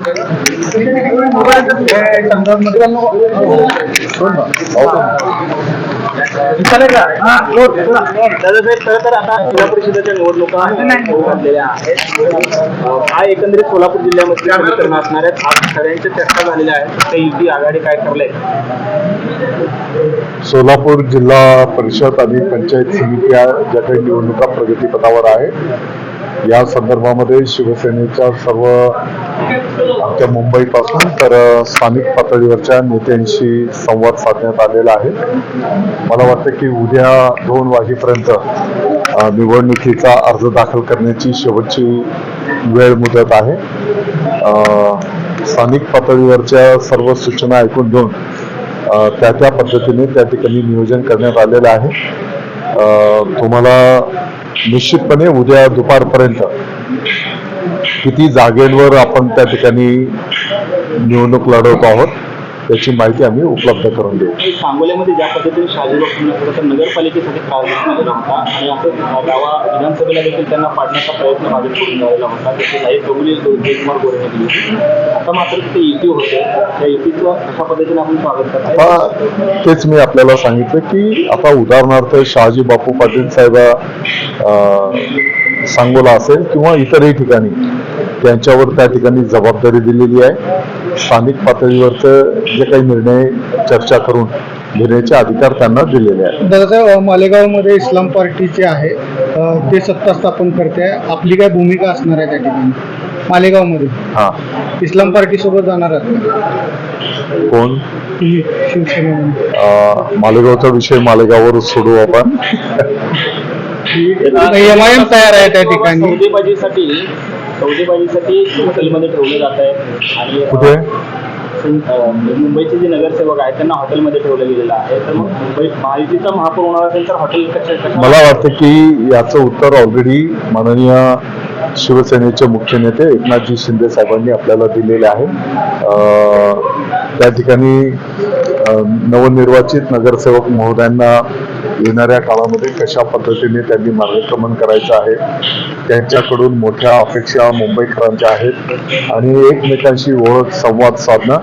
तर आता जिल्हा परिषदेच्या निवडणुका झालेल्या आहेत. हा एकंदरीत सोलापूर जिल्ह्यामध्ये समीकरण असणार आहेत. आज सगळ्यांच्या चर्चा झालेल्या आहेत. ते युती आघाडी काय ठरलंय? सोलापूर जिल्हा परिषद आणि पंचायत समित्या ज्या काही निवडणुका प्रगतीपथावर आहे, या संदर्भामध्ये शिवसेनेच्या सर्व आमच्या मुंबईपासून तर स्थानिक पातळीवरच्या नेत्यांशी संवाद साधण्यात आलेला आहे. मला वाटतं की उद्या 2 वाजेपर्यंत निवडणुकीचा अर्ज दाखल करण्याची शेवटची वेळ मुदत आहे. स्थानिक पातळीवरच्या सर्व सूचना ऐकून घेऊन त्या पद्धतीने त्या ठिकाणी नियोजन करण्यात आलेलं आहे. तुम्हाला निश्चितपणे उद्या दुपारपर्यंत किती जागेंवर आपण त्या ठिकाणी निवडणूक लढवत आहोत त्याची माहिती आम्ही उपलब्ध करून देऊ. सांगोल्यामध्ये ज्या पद्धतीने शहाजी बापूंना नगरपालिकेसाठी त्रास दिला होता आणि असं दावा विधानसभेला देखील त्यांना पाडण्याचा प्रयत्न भाजपकडून झालेला होता. त्याचे साहेब जयकुमार गोरेने दिली. आता मात्र ते युती होते, त्या युतीचं कशा पद्धतीने आपण स्वागत करतो? तेच मी आपल्याला सांगितलं की आता उदाहरणार्थ शहाजी बापू पाटील साहेब सांगोला असेल किंवा इतरही ठिकाणी त्यांच्यावर त्या ठिकाणी जबाबदारी दिलेली आहे. स्थानिक पातळीवरचं जे काही निर्णय चर्चा करून घेण्याचे अधिकार त्यांना दिलेले आहेत. दादा, मालेगावमध्ये इस्लाम पार्टीचे आहे, ते सत्ता स्थापन करते, आपली काय भूमिका असणार आहे त्या ठिकाणी मालेगावमध्ये? हा, इस्लाम पार्टी सोबत जाणार आहात? कोण? शिवसेना. मालेगावचा विषय मालेगाववरच सोडू आपण. एमआयएम तयार आहे त्या ठिकाणी. सौदेबाजीसाठी हॉटेलमध्ये ठेवलं जात आहे आणि कुठे? मुंबईचे जे नगरसेवक आहेत त्यांना हॉटेलमध्ये ठेवलं गेलेलं आहे. तर मग मुंबईत महायुतीचा महापौर होणार असेल तर हॉटेल मला वाटतं की याचं उत्तर ऑलरेडी माननीय शिवसेनेचे मुख्य नेते एकनाथजी शिंदे साहेबांनी आपल्याला दिलेले आहे. त्या ठिकाणी नवनिर्वाचित नगरसेवक महोदयांना येणाऱ्या काळामध्ये कशा पद्धतीने त्यांनी मार्गक्रमण करायचं आहे, त्यांच्याकडून मोठ्या अपेक्षा मुंबईकरांच्या आहेत आणि एकमेकांशी ओळख संवाद साधणं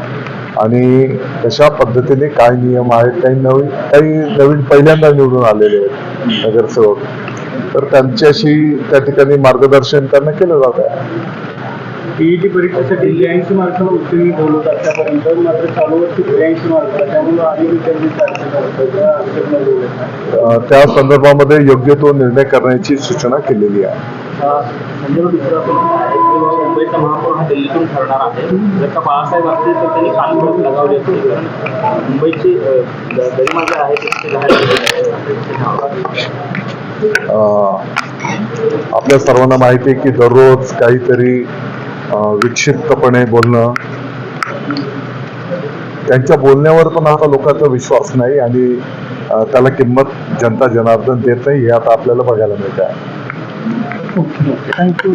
आणि कशा पद्धतीने काय नियम आहेत, काही नवीन पहिल्यांदा निवडून आलेले आहेत नगरसेवक, तर त्यांच्याशी त्या ठिकाणी मार्गदर्शन करणं केलं जात आहे. टीईटी परीक्षेसाठी 83 मार्कांना उत्तीर्ण ठेवलं आतापर्यंत, मात्र चालू वर्षी 83 मार्क, त्यामुळे त्या संदर्भामध्ये योग्य तो निर्णय करण्याची सूचना केलेली आहे. मुंबईचा महापौर हा दिल्लीतून ठरणार आहे. जर का बाळासाहेब असतील तर त्यांनी कानून लगावले असतील, कारण मुंबईची गरिमा जी आहे आपल्या सर्वांना माहिती आहे की दररोज काहीतरी विक्षिप्तपणे बोलणं, त्यांच्या बोलण्यावर पण आता लोकांचा विश्वास नाही आणि त्याला किंमत जनता जनार्दन देत नाही, हे आता आपल्याला बघायला मिळत आहे. थँक्यू.